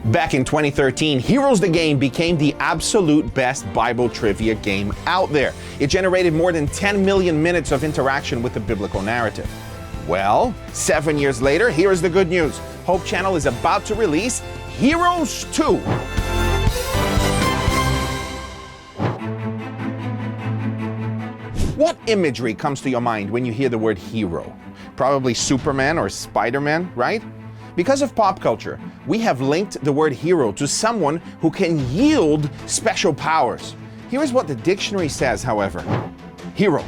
Back in 2013, Heroes the Game became the absolute best Bible trivia game out there. It generated more than 10 million minutes of interaction with the biblical narrative. Well, 7 years later, here's the good news. Hope Channel is about to release Heroes 2. What imagery comes to your mind when you hear the word hero? Probably Superman or Spider-Man, right? Because of pop culture, we have linked the word hero to someone who can yield special powers. Here's what the dictionary says, however. Hero: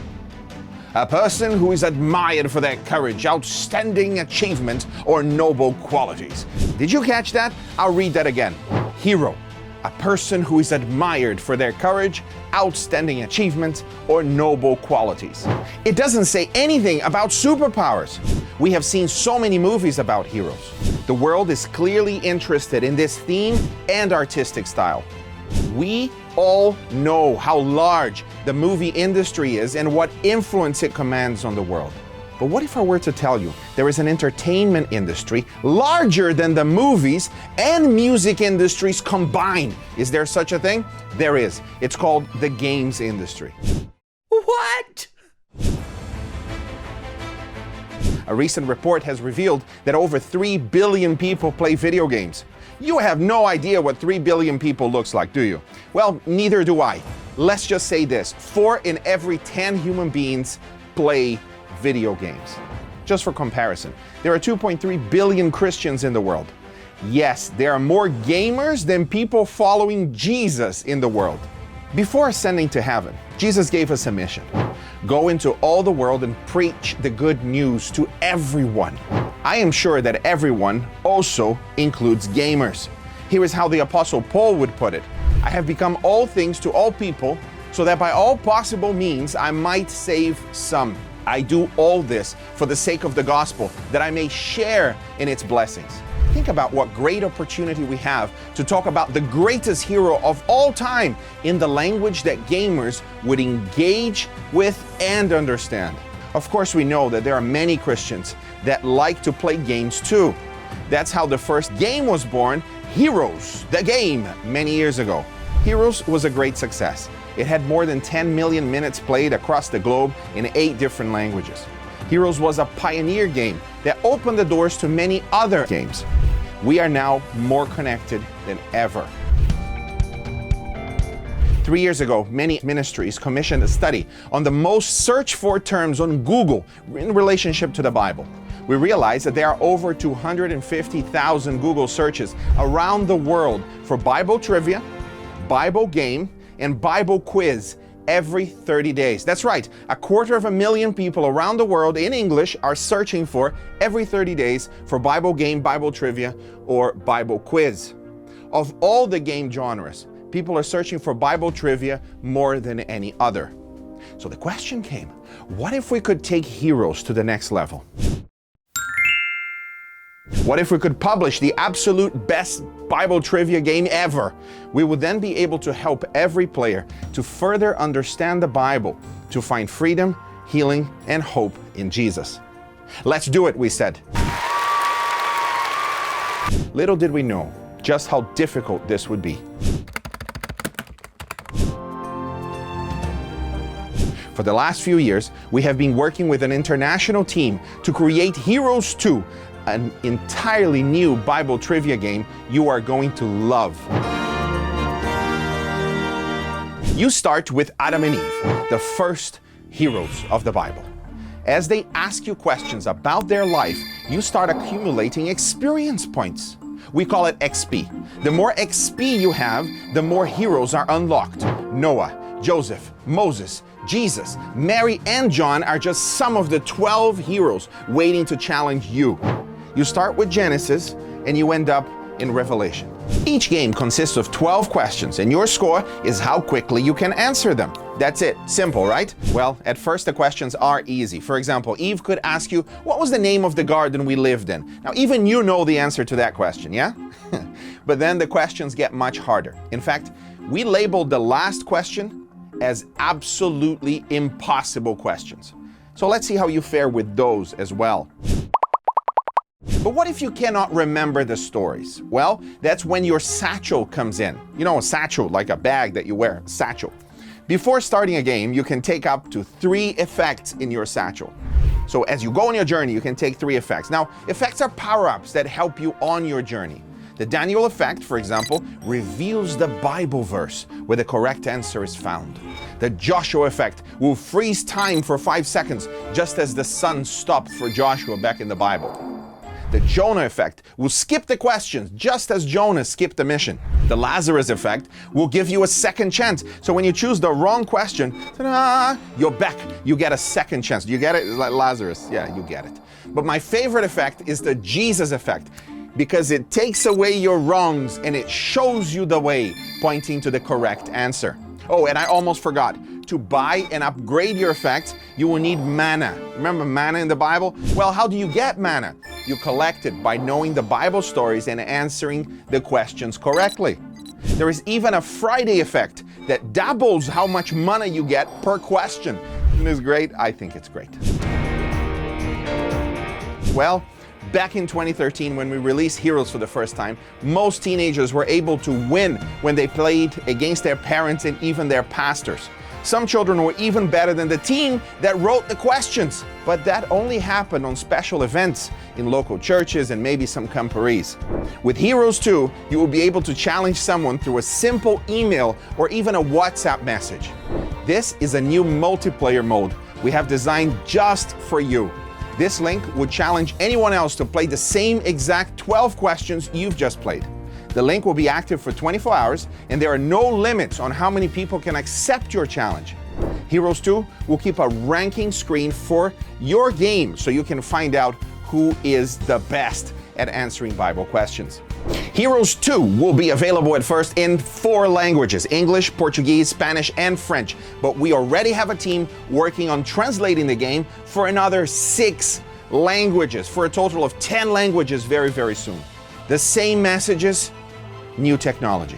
a person who is admired for their courage, outstanding achievement, or noble qualities. Did you catch that? I'll read that again. Hero: a person who is admired for their courage, outstanding achievement, or noble qualities. It doesn't say anything about superpowers. We have seen so many movies about heroes. The world is clearly interested in this theme and artistic style. We all know how large the movie industry is and what influence it commands on the world. But what if I were to tell you there is an entertainment industry larger than the movies and music industries combined? Is there such a thing? There is. It's called the games industry. What? A recent report has revealed that over 3 billion people play video games. You have no idea what 3 billion people looks like, do you? Well, neither do I. Let's just say this: 4 in every 10 human beings play video games. Just for comparison, there are 2.3 billion Christians in the world. Yes, there are more gamers than people following Jesus in the world. Before ascending to heaven, Jesus gave us a mission: go into all the world and preach the good news to everyone. I am sure that everyone also includes gamers. Here is how the Apostle Paul would put it: I have become all things to all people, so that by all possible means I might save some. I do all this for the sake of the gospel, that I may share in its blessings. Think about what great opportunity we have to talk about the greatest hero of all time in the language that gamers would engage with and understand. Of course, we know that there are many Christians that like to play games too. That's how the first game was born, Heroes the Game, many years ago. Heroes was a great success. It had more than 10 million minutes played across the globe in 8 different languages. Heroes was a pioneer game that opened the doors to many other games. We are now more connected than ever. 3 years ago, many ministries commissioned a study on the most searched for terms on Google in relationship to the Bible. We realized that there are over 250,000 Google searches around the world for Bible trivia, Bible game, and Bible quiz every 30 days. That's right, 250,000 people around the world in English are searching for every 30 days for Bible game, Bible trivia, or Bible quiz. Of all the game genres, people are searching for Bible trivia more than any other. So the question came, what if we could take Heroes to the next level? What if we could publish the absolute best Bible trivia game ever? We would then be able to help every player to further understand the Bible, to find freedom, healing, and hope in Jesus. Let's do it, we said. Little did we know just how difficult this would be. For the last few years, we have been working with an international team to create Heroes 2, an entirely new Bible trivia game you are going to love. You start with Adam and Eve, the first heroes of the Bible. As they ask you questions about their life, you start accumulating experience points. We call it XP. The more XP you have, the more heroes are unlocked. Noah, Joseph, Moses, Jesus, Mary, and John are just some of the 12 heroes waiting to challenge you. You start with Genesis and you end up in Revelation. Each game consists of 12 questions and your score is how quickly you can answer them. That's it. Simple, right? Well, at first the questions are easy. For example, Eve could ask you, what was the name of the garden we lived in? Now, even you know the answer to that question, yeah? But then the questions get much harder. In fact, we labeled the last question as absolutely impossible questions. So let's see how you fare with those as well. But what if you cannot remember the stories? Well, that's when your satchel comes in. You know, a satchel, like a bag that you wear, satchel. Before starting a game, you can take up to 3 effects in your satchel. So as you go on your journey, you can take 3 effects. Now, effects are power-ups that help you on your journey. The Daniel effect, for example, reveals the Bible verse where the correct answer is found. The Joshua effect will freeze time for 5 seconds, just as the sun stopped for Joshua back in the Bible. The Jonah effect will skip the questions, just as Jonah skipped the mission. The Lazarus effect will give you a second chance. So when you choose the wrong question, ta-da, you're back. You get a second chance. You get it? It's like Lazarus. Yeah, you get it. But my favorite effect is the Jesus effect, because it takes away your wrongs and it shows you the way, pointing to the correct answer. Oh, and I almost forgot. To buy and upgrade your effects, you will need mana. Remember mana in the Bible? Well, how do you get mana? You collect it by knowing the Bible stories and answering the questions correctly. There is even a Friday effect that doubles how much mana you get per question. Isn't this great? I think it's great. Well, back in 2013, when we released Heroes for the first time, most teenagers were able to win when they played against their parents and even their pastors. Some children were even better than the team that wrote the questions. But that only happened on special events in local churches and maybe some camporees. With Heroes 2, you will be able to challenge someone through a simple email or even a WhatsApp message. This is a new multiplayer mode we have designed just for you. This link would challenge anyone else to play the same exact 12 questions you've just played. The link will be active for 24 hours, and there are no limits on how many people can accept your challenge. Heroes 2 will keep a ranking screen for your game so you can find out who is the best at answering Bible questions. Heroes 2 will be available at first in 4 languages: English, Portuguese, Spanish, and French. But we already have a team working on translating the game for another 6 languages, for a total of 10 languages very, very soon. The same messages, new technology.